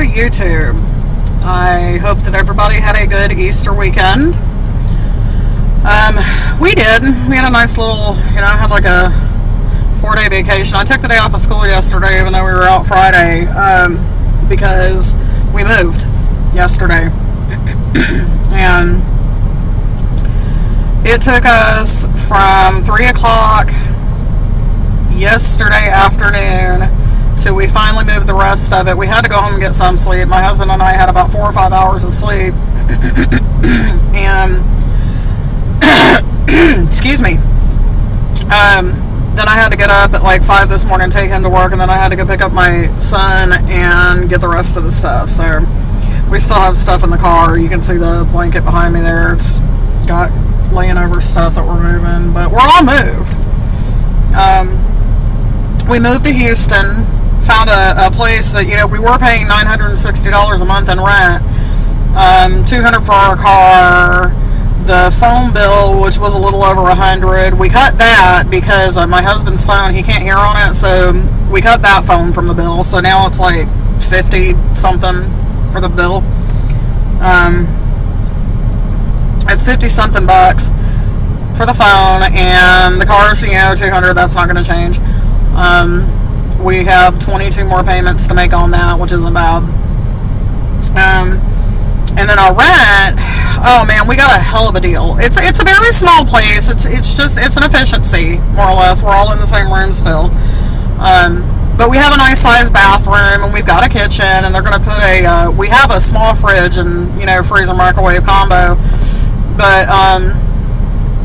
YouTube. I hope that everybody had a good Easter weekend. We did. We had a nice little, I had like a 4-day vacation. I took the day off of school yesterday, even though we were out Friday, because we moved yesterday. And it took us from 3 o'clock yesterday afternoon till we finally moved the rest of it. We had to go home and get some sleep. My husband and I had about 4 or 5 hours of sleep. And excuse me. Then I had to get up at like 5 this morning and take him to work, and then I had to go pick up my son and get the rest of the stuff. So we still have stuff in the car. You can see the blanket behind me there. It's got laying over stuff that we're moving, but we're all moved. We moved to Houston, found a place that, we were paying $960 a month in rent, $200 for our car, the phone bill, which was a little over $100. We cut that because my husband's phone, he can't hear on it, so we cut that phone from the bill. So now it's like 50 something for the bill. It's 50 something bucks for the phone, and the car's, $200. That's not going to change. We have 22 more payments to make on that, which isn't bad. And then our rent, oh man, we got a hell of a deal. It's a very small place. It's an efficiency, more or less. We're all in the same room still. But we have a nice sized bathroom, and we've got a kitchen, and they're going to put we have a small fridge and, freezer microwave combo. But,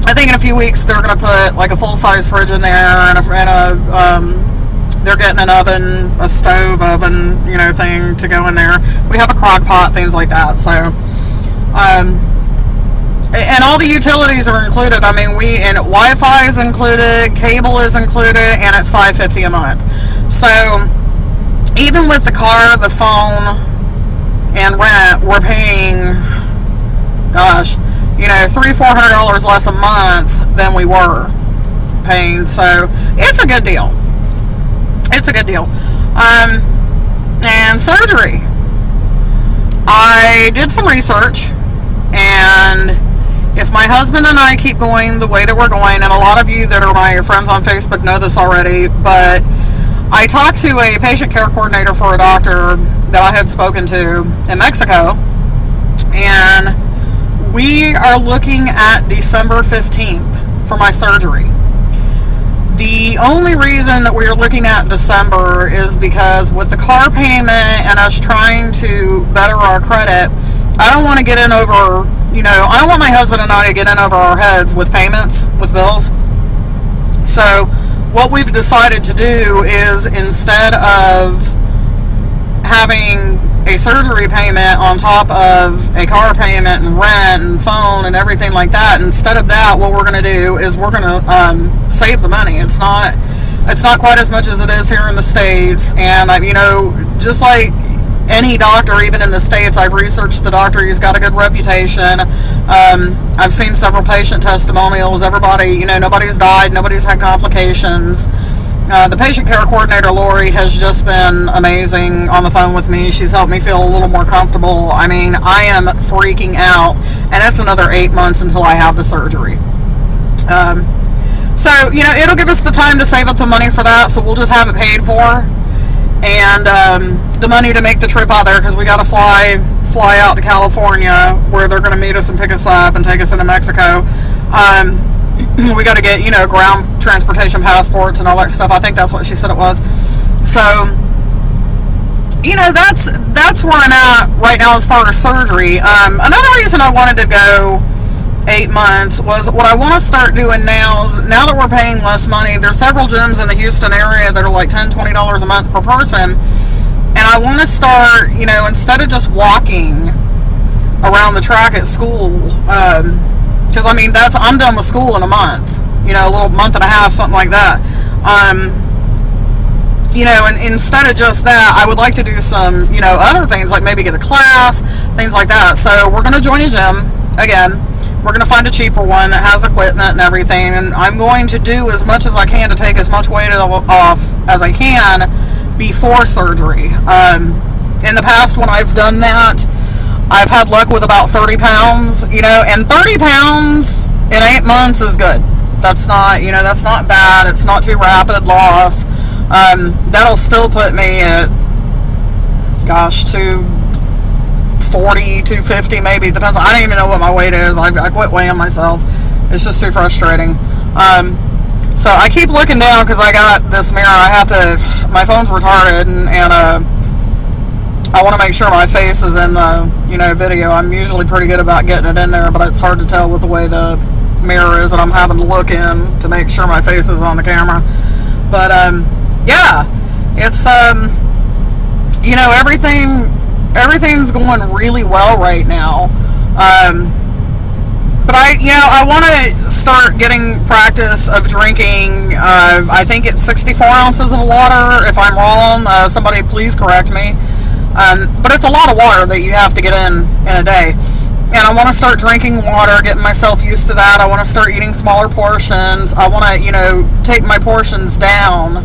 I think in a few weeks they're going to put like a full-size fridge in there, and they're getting an oven, a stove oven, thing to go in there. We have a crock pot, things like that. So, and all the utilities are included. I mean, and Wi-Fi is included, cable is included, and it's $550 a month. So, even with the car, the phone, and rent, we're paying, gosh, $300-400 less a month than we were paying. So it's a good deal. It's a good deal. And surgery. I did some research, and if my husband and I keep going the way that we're going, and a lot of you that are my friends on Facebook know this already, but I talked to a patient care coordinator for a doctor that I had spoken to in Mexico, and we are looking at December 15th for my surgery. The only reason that we are looking at December is because with the car payment and us trying to better our credit, I don't want to get in over, I don't want my husband and I to get in over our heads with payments, with bills. So what we've decided to do is, instead of having a surgery payment on top of a car payment and rent and phone and everything like that, instead of that, what we're going to do is we're going to save the money. It's not quite as much as it is here in the States. And just like any doctor, even in the States, I've researched the doctor. He's got a good reputation. I've seen several patient testimonials. Everybody, nobody's died, nobody's had complications. The patient care coordinator, Lori, has just been amazing on the phone with me. She's helped me feel a little more comfortable. I mean, I am freaking out, and it's another 8 months until I have the surgery. So, it'll give us the time to save up the money for that, so we'll just have it paid for. And the money to make the trip out there, because we got to fly out to California, where they're going to meet us and pick us up and take us into Mexico. We got to get, ground transportation passports and all that stuff. I think that's what she said it was. So, that's where I'm at right now as far as surgery. Another reason I wanted to go 8 months was what I want to start doing now is, now that we're paying less money, there's several gyms in the Houston area that are like $10-20 a month per person. And I want to start, instead of just walking around the track at school, because I'm done with school in a month, a little month and a half, something like that. And instead of just that, I would like to do some, other things, like maybe get a class, things like that. So we're going to join a gym again. We're going to find a cheaper one that has equipment and everything, and I'm going to do as much as I can to take as much weight off as I can before surgery. In the past, when I've done that, I've had luck with about 30 pounds, and 30 pounds in 8 months is good. That's not, that's not bad. It's not too rapid loss. That'll still put me at, gosh, 240, 250 maybe. Depends. I don't even know what my weight is. I quit weighing myself. It's just too frustrating. So I keep looking down because I got this mirror. My phone's retarded, and I want to make sure my face is in the, video. I'm usually pretty good about getting it in there, but it's hard to tell with the way the mirror is that I'm having to look in to make sure my face is on the camera. But, yeah, it's, everything's going really well right now. But I want to start getting practice of drinking, I think it's 64 ounces of water. If I'm wrong, somebody please correct me. But it's a lot of water that you have to get in a day. And I want to start drinking water, getting myself used to that. I want to start eating smaller portions. I want to, take my portions down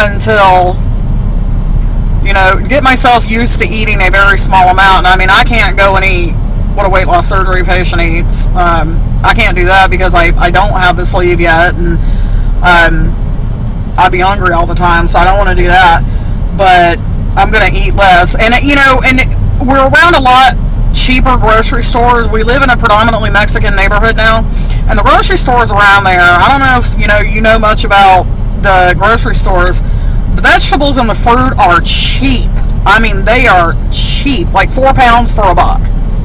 until, get myself used to eating a very small amount. And I mean, I can't go and eat what a weight loss surgery patient eats. I can't do that because I don't have the sleeve yet, and I'd be hungry all the time, so I don't want to do that. But I'm going to eat less. And, and we're around a lot cheaper grocery stores. We live in a predominantly Mexican neighborhood now, and the grocery stores around there, I don't know if, you know much about the grocery stores. The vegetables and the fruit are cheap. I mean, they are cheap, like 4 pounds for $1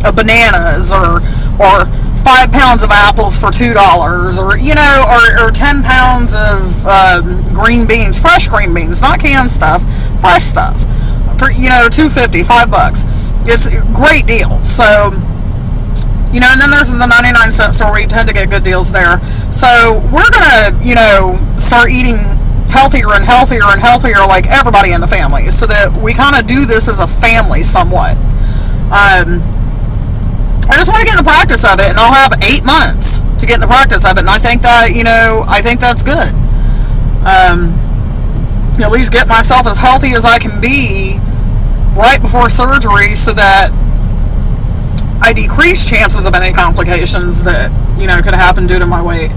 of bananas, or 5 pounds of apples for $2, or 10 pounds of green beans, fresh green beans, not canned stuff, fresh stuff, for $2.50, $5. It's a great deal. So, and then there's the 99-cent store where you tend to get good deals there. So we're gonna start eating healthier and healthier and healthier, like everybody in the family, so that we kind of do this as a family somewhat. I just want to get in the practice of it, and I'll have 8 months to get in the practice of it, and I think that, I think that's good. At least get myself as healthy as I can be right before surgery, so that I decrease chances of any complications that, could happen due to my weight.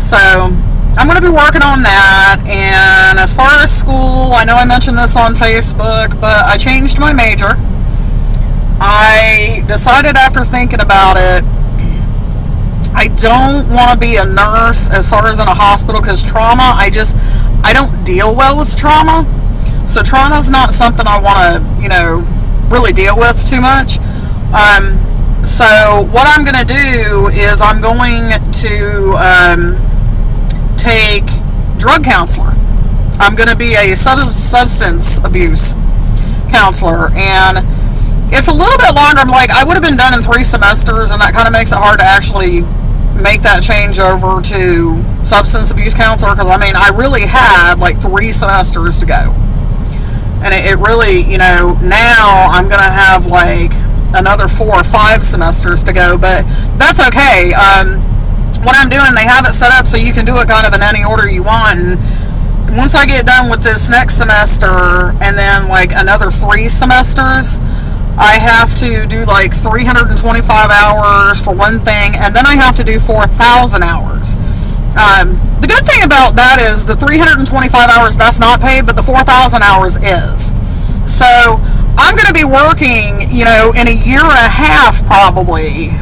So I'm going to be working on that. And as far as school, I know I mentioned this on Facebook, but I changed my major. I decided after thinking about it, I don't want to be a nurse as far as in a hospital, because trauma, I don't deal well with trauma. So trauma's not something I want to, really deal with too much. So what I'm going to do is I'm going to take drug counselor. I'm going to be a substance abuse counselor, and it's a little bit longer. I would have been done in 3 semesters, and that kind of makes it hard to actually make that change over to substance abuse counselor, because I really had 3 semesters to go, and it really, now I'm gonna have another 4 or 5 semesters to go, but that's okay. What I'm doing, they have it set up so you can do it kind of in any order you want, and once I get done with this next semester, and then another 3 semesters, I have to do 325 hours for one thing, and then I have to do 4,000 hours. The good thing about that is the 325 hours, that's not paid, but the 4,000 hours is. So I'm going to be working, in a year and a half probably.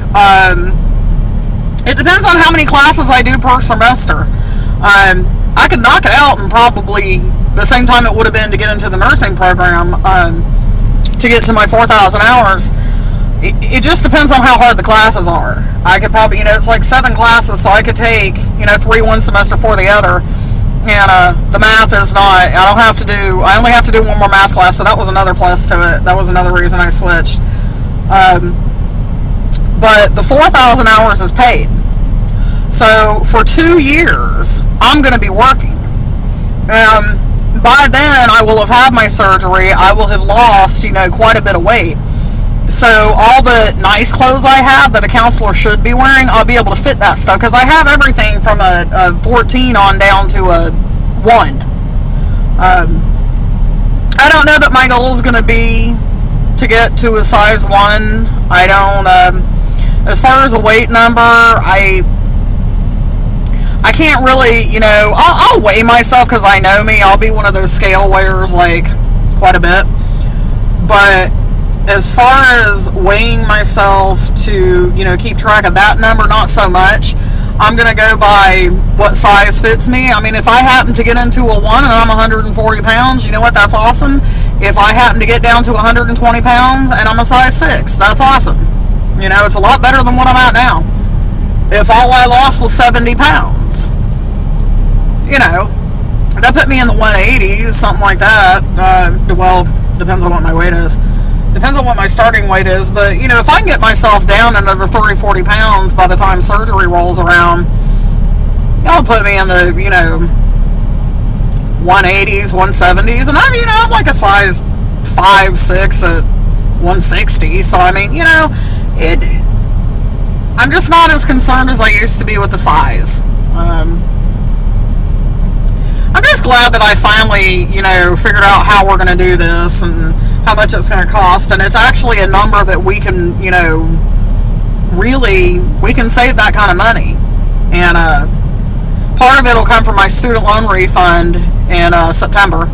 It depends on how many classes I do per semester. I could knock it out in probably the same time it would have been to get into the nursing program, to get to my 4,000 hours. It just depends on how hard the classes are. I could probably, it's 7 classes, so I could take, 3 one semester, 4 the other. And the math is not, I only have to do 1 more math class, so that was another plus to it. That was another reason I switched. But the 4,000 hours is paid. So for 2 years, I'm going to be working. By then, I will have had my surgery. I will have lost, quite a bit of weight. So all the nice clothes I have that a counselor should be wearing, I'll be able to fit that stuff, because I have everything from a 14 on down to a 1. I don't know that my goal is going to be to get to a size 1. I don't, as far as a weight number, I can't really, you know, I'll weigh myself because I know me. I'll be one of those scale weighers, like, quite a bit. But as far as weighing myself to, you know, keep track of that number, not so much. I'm going to go by what size fits me. I mean, if I happen to get into a 1 and I'm 140 pounds, you know what? That's awesome. If I happen to get down to 120 pounds and I'm a size 6, that's awesome. You know, it's a lot better than what I'm at now. If all I lost was 70 pounds, you know, that put me in the 180s, something like that. Well, depends on what my weight is. Depends on what my starting weight is, but, you know, if I can get myself down another 30, 40 pounds by the time surgery rolls around, that'll put me in the, you know, 180s, 170s, and I'm, you know, I'm like a size 5, 6 at 160, so, I mean, you know, I'm just not as concerned as I used to be with the size. I'm just glad that I finally, you know, figured out how we're going to do this and how much it's going to cost, and it's actually a number that we can, you know, really, we can save that kind of money. And part of it will come from my student loan refund in September.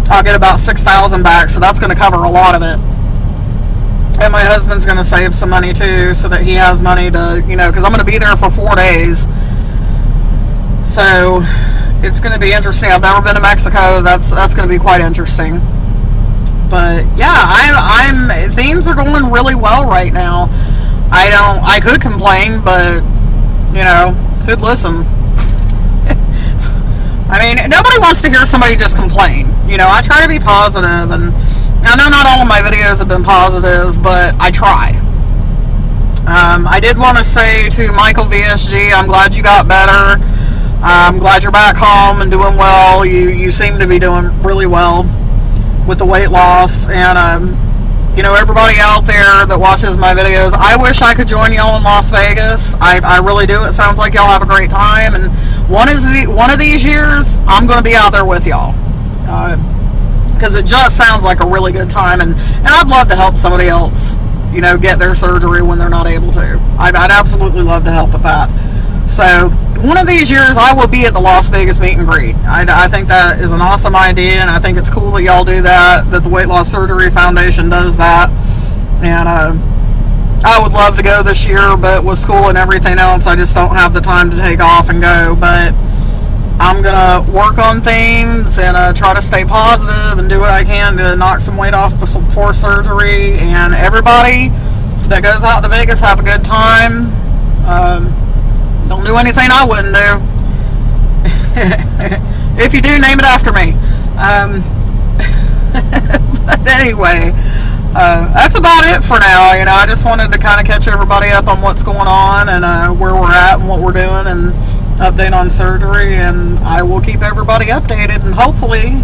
I'll get about $6,000 back, so that's going to cover a lot of it. And my husband's going to save some money too, so that he has money to, you know, because I'm going to be there for 4 days. So it's going to be interesting. I've never been to Mexico. That's going to be quite interesting. But yeah, things are going really well right now. I could complain, but, you know, who'd listen? I mean, nobody wants to hear somebody just complain. You know, I try to be positive, and I know not all of my videos have been positive, but I try. I did want to say to Michael VSG, I'm glad you got better. I'm glad you're back home and doing well. You seem to be doing really well with the weight loss. And, you know, everybody out there that watches my videos, I wish I could join y'all in Las Vegas. I really do. It sounds like y'all have a great time. And one of these years, I'm going to be out there with y'all. Because it just sounds like a really good time. And I'd love to help somebody else, you know, get their surgery when they're not able to. I'd absolutely love to help with that. So one of these years I will be at the Las Vegas meet and greet. I think that is an awesome idea, and I think it's cool that y'all do that the Weight Loss Surgery Foundation does that. And I would love to go this year, but with school and everything else, I just don't have the time to take off and go. But I'm gonna work on things and try to stay positive and do what I can to knock some weight off before surgery. And everybody that goes out to Vegas, have a good time. Don't do anything I wouldn't do. If you do, name it after me. But anyway, that's about it for now. You know, I just wanted to kind of catch everybody up on what's going on and where we're at and what we're doing, and update on surgery. And I will keep everybody updated, and hopefully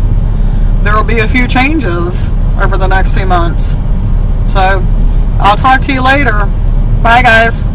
there will be a few changes over the next few months. So I'll talk to you later. Bye, guys.